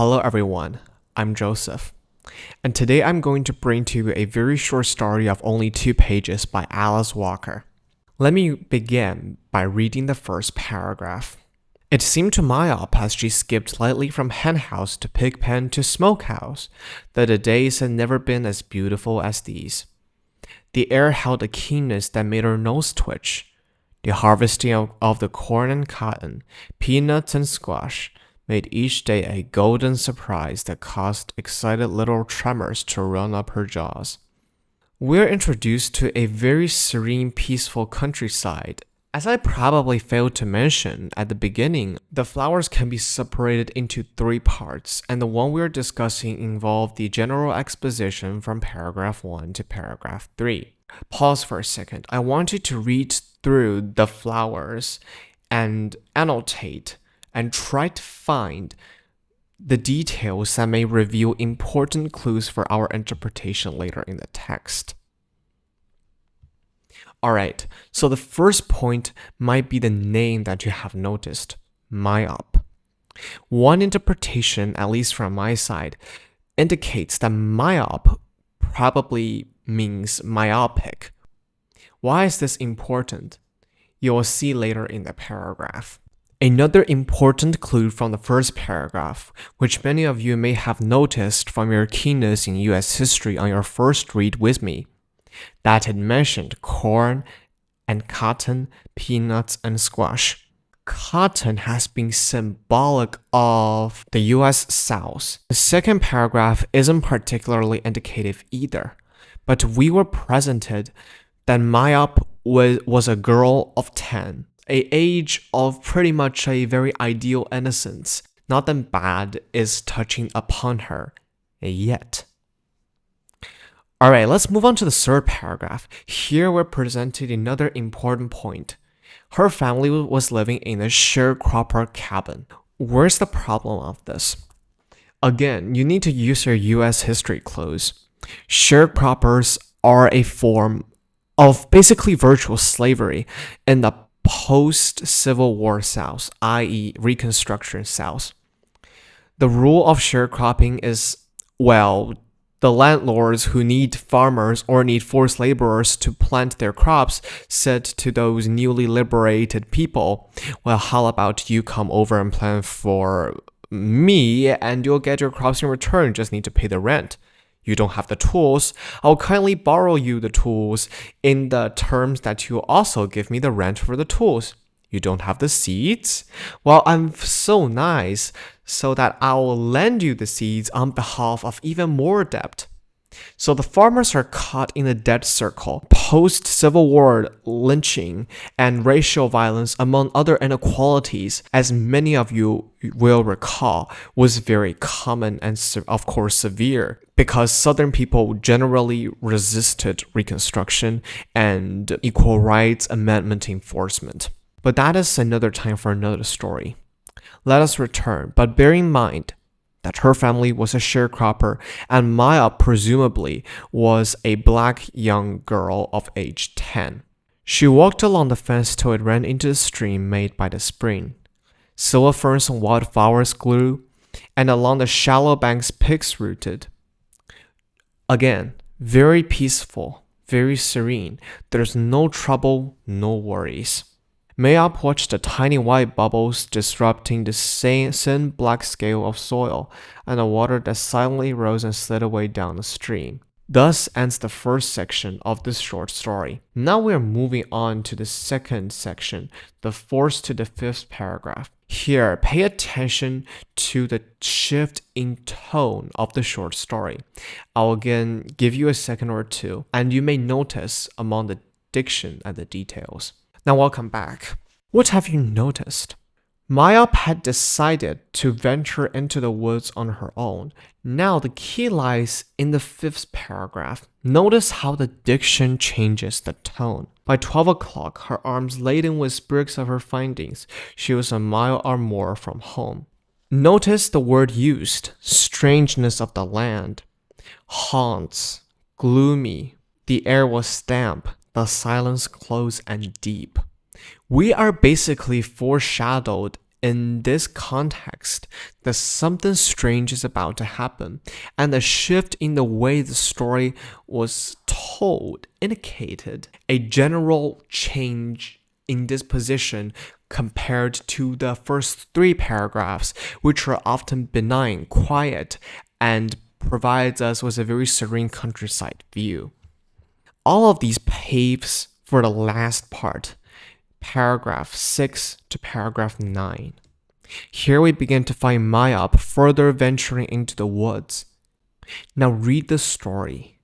Hello everyone, I'm Joseph, and today I'm going to bring to you a very short story of only 2 pages by Alice Walker. Let me begin by reading the first paragraph. It seemed to Myop as she skipped lightly from henhouse to pigpen to smokehouse that the days had never been as beautiful as these. The air held a keenness that made her nose twitch. The harvesting of the corn and cotton, peanuts and squash, made each day a golden surprise that caused excited little tremors to run up her jaws. We're introduced to a very serene, peaceful countryside. As I probably failed to mention at the beginning, the flowers can be separated into 3 parts, and the one we're discussing involved the general exposition from paragraph 1 to paragraph 3. Pause for a second. I want you to read through the flowers and annotate and try to find the details that may reveal important clues for our interpretation later in the text. Alright, so the first point might be the name that you have noticed, Myop. One interpretation, at least from my side, indicates that myop probably means myopic. Why is this important? You'll see later in the paragraph. Another important clue from the first paragraph, which many of you may have noticed from your keenness in US history on your first read with me, that it mentioned corn and cotton, peanuts, and squash. Cotton has been symbolic of the US South. The second paragraph isn't particularly indicative either, but we were presented that Myop was a girl of 10. An age of pretty much a very ideal innocence. Nothing bad is touching upon her yet. Alright, let's move on to the third paragraph. Here we're presented another important point. Her family was living in a sharecropper cabin. Where's the problem of this? Again, you need to use your US history clues. Sharecroppers are a form of basically virtual slavery in the post-Civil War South, i.e. Reconstruction South. The rule of sharecropping is, the landlords who need farmers or need forced laborers to plant their crops said to those newly liberated people, how about you come over and plant for me and you'll get your crops in return, just need to pay the rent. You don't have the tools, I'll kindly borrow you the tools in the terms that you also give me the rent for the tools. You don't have the seeds? Well, I'm so nice so that I'll lend you the seeds on behalf of even more debt. So the farmers are caught in a debt circle. Post-Civil War lynching and racial violence, among other inequalities, as many of you will recall, was very common and of course severe because Southern people generally resisted Reconstruction and equal rights amendment enforcement. But that is another time for another story. Let us return, but bear in mind that her family was a sharecropper and Maya presumably was a black young girl of age 10. She walked along the fence till it ran into the stream made by the spring. Silver ferns and wildflowers grew, and along the shallow banks pigs rooted. Again, very peaceful, very serene. There's no trouble, no worries. Myop watched the tiny white bubbles disrupting the thin black scale of soil and the water that silently rose and slid away down the stream. Thus ends the first section of this short story. Now we are moving on to the second section, the 4th to the 5th paragraph. Here, pay attention to the shift in tone of the short story. I'll again give you a second or two, and you may notice among the diction and the details. Now welcome back. What have you noticed? Myop had decided to venture into the woods on her own. Now the key lies in the 5th paragraph. Notice how the diction changes the tone. By 12 o'clock, her arms laden with sprigs of her findings, she was a mile or more from home. Notice the word used, strangeness of the land. Haunts, gloomy. The air was damp. The silence close and deep. We are basically foreshadowed In this context, that something strange is about to happen, and the shift in the way the story was told indicated a general change in disposition compared to the first three paragraphs, which are often benign, quiet, and provides us with a very serene countryside view. All of these paves for the last part, paragraph 6 to paragraph 9. Here we begin to find Mayab further venturing into the woods. Now read the story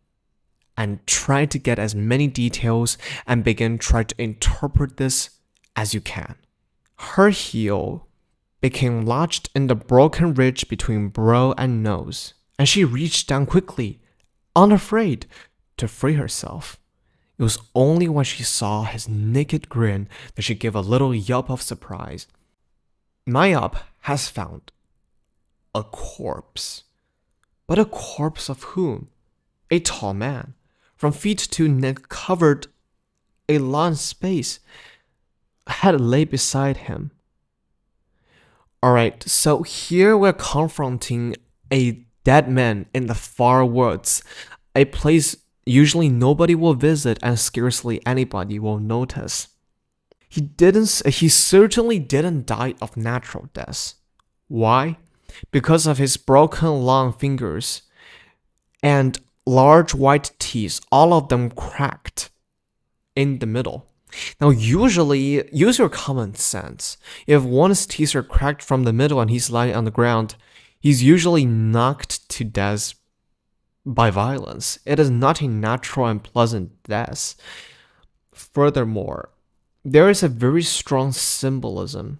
and try to get as many details and begin try to interpret this as you can. Her heel became lodged in the broken ridge between brow and nose, and she reached down quickly, unafraid, to free herself. It was only when she saw his naked grin that she gave a little yelp of surprise. Mayab has found a corpse. But a corpse of whom? A tall man, from feet to neck covered a long space, had lay beside him. Alright, so here we're confronting a dead man in the far woods, a place usually nobody will visit and scarcely anybody will notice. He certainly didn't die of natural death. Why? Because of his broken long fingers and large white teeth, all of them cracked in the middle. Now, usually, use your common sense. If one's teeth are cracked from the middle and he's lying on the ground, he's usually knocked to death by violence. It is not a natural and pleasant death. Furthermore, there is a very strong symbolism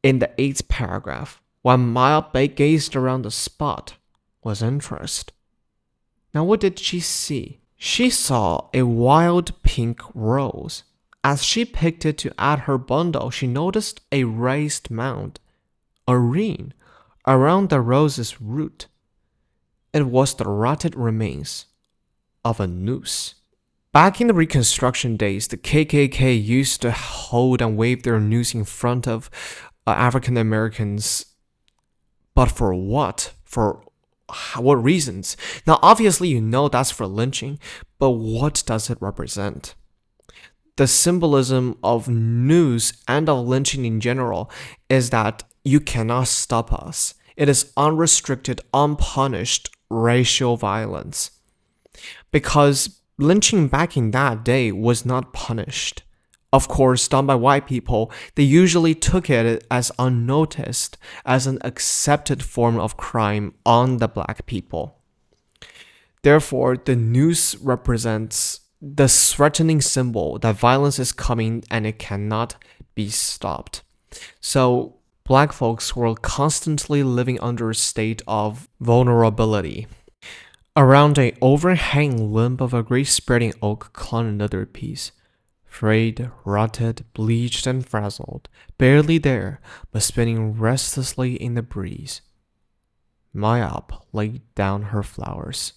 in the 8th paragraph. When Mayab gazed around the spot with interest. Now, what did she see? She saw a wild pink rose. As she picked it to add her bundle, she noticed a raised mound, a ring, around the rose's root. It was the rotted remains of a noose. Back in the Reconstruction days, the KKK used to hold and wave their noose in front of African Americans. But for what? For what reasons? Now, obviously, you know that's for lynching, but what does it represent? The symbolism of noose and of lynching in general is that you cannot stop us. It is unrestricted, unpunished racial violence. Because lynching back in that day was not punished. Of course, done by white people, they usually took it as unnoticed, as an accepted form of crime on the black people. Therefore, the noose represents the threatening symbol that violence is coming and it cannot be stopped. So, black folks were constantly living under a state of vulnerability. Around an overhanging limb of a great spreading oak clung another piece. Frayed, rotted, bleached, and frazzled, barely there, but spinning restlessly in the breeze. Mayab laid down her flowers.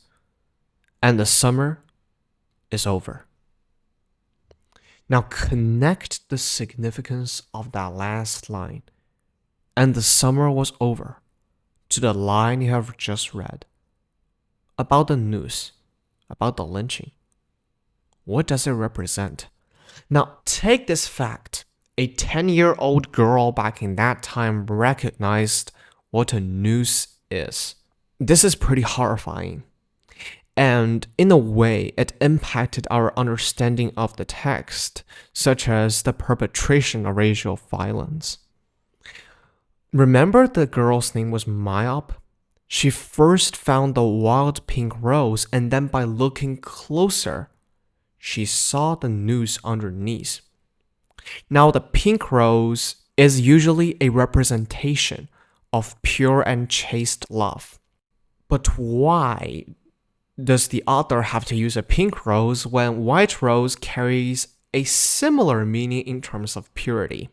And the summer is over. Now connect the significance of that last line, and the summer was over, to the line you have just read. About the noose, about the lynching. What does it represent? Now, take this fact. A 10-year-old girl back in that time recognized what a noose is. This is pretty horrifying. And in a way, it impacted our understanding of the text, such as the perpetration of racial violence. Remember the girl's name was Mayab? She first found the wild pink rose, and then by looking closer, she saw the noose underneath. Now, the pink rose is usually a representation of pure and chaste love. But why does the author have to use a pink rose when white rose carries a similar meaning in terms of purity?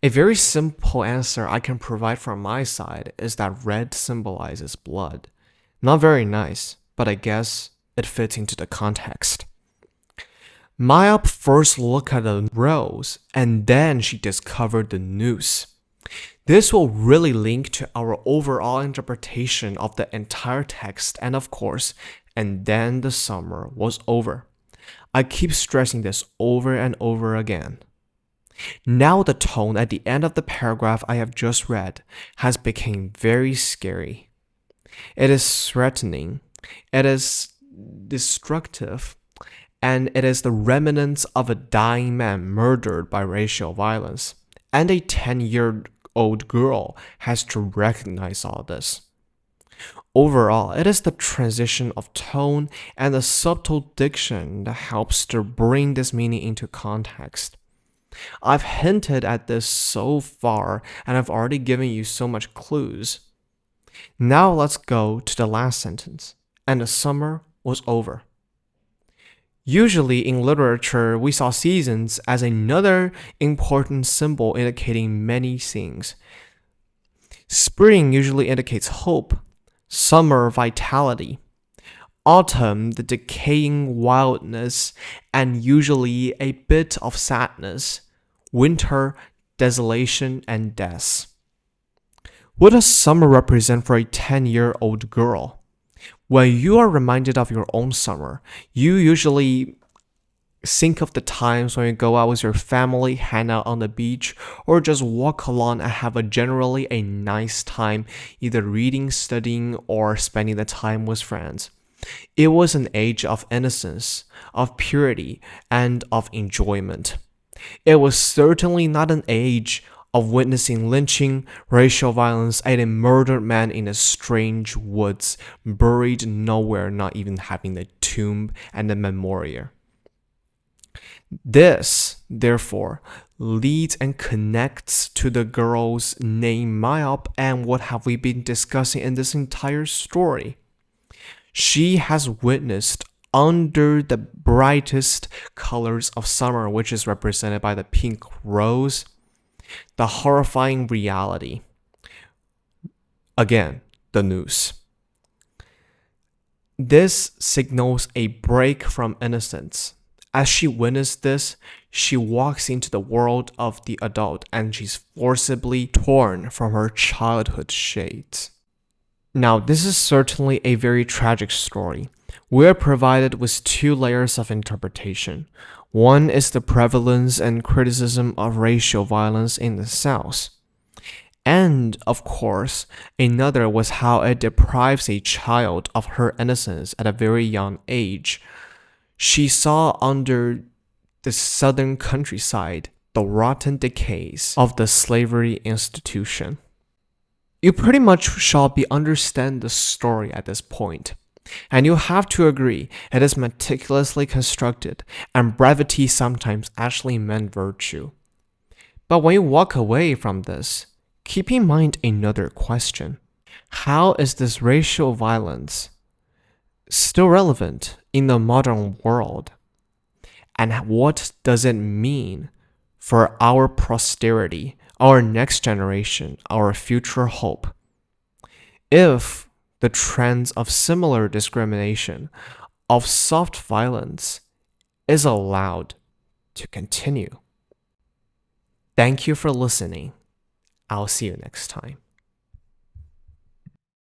A very simple answer I can provide from my side is that red symbolizes blood. Not very nice, but I guess it fits into the context. Mayab first looked at the rose, and then she discovered the noose. This will really link to our overall interpretation of the entire text, and of course, and then the summer was over. I keep stressing this over and over again. Now the tone at the end of the paragraph I have just read has become very scary. It is threatening, it is destructive, and it is the remnants of a dying man murdered by racial violence. And a 10-year-old girl has to recognize all this. Overall, it is the transition of tone and the subtle diction that helps to bring this meaning into context. I've hinted at this so far, and I've already given you so much clues. Now let's go to the last sentence. And the summer was over. Usually in literature, we saw seasons as another important symbol indicating many things. Spring usually indicates hope, summer vitality, autumn the decaying wildness and usually a bit of sadness, winter desolation and death. What does summer represent for a 10-year-old girl? When you are reminded of your own summer, you usually think of the times when you go out with your family, hang out on the beach, or just walk along and have a generally a nice time, either reading, studying, or spending the time with friends. It was an age of innocence, of purity, and of enjoyment. It was certainly not an age of witnessing lynching, racial violence, and a murdered man in a strange woods, buried nowhere, not even having a tomb and a memorial. This, therefore, leads and connects to the girl's name Myop and what have we been discussing in this entire story. She has witnessed under the brightest colors of summer, which is represented by the pink rose, the horrifying reality. Again, the noose. This signals a break from innocence. As she witnessed this, she walks into the world of the adult and she's forcibly torn from her childhood shades. Now, this is certainly a very tragic story. We're provided with two layers of interpretation. One is the prevalence and criticism of racial violence in the South. And, of course, another was how it deprives a child of her innocence at a very young age. She saw under the southern countryside the rotten decays of the slavery institution. You pretty much shall understand the story at this point. And you have to agree, it is meticulously constructed, and brevity sometimes actually meant virtue. But when you walk away from this, keep in mind another question. How is this racial violence still relevant in the modern world? And what does it mean for our posterity, our next generation, our future hope? If the trends of similar discrimination, of soft violence, is allowed to continue. Thank you for listening. I'll see you next time.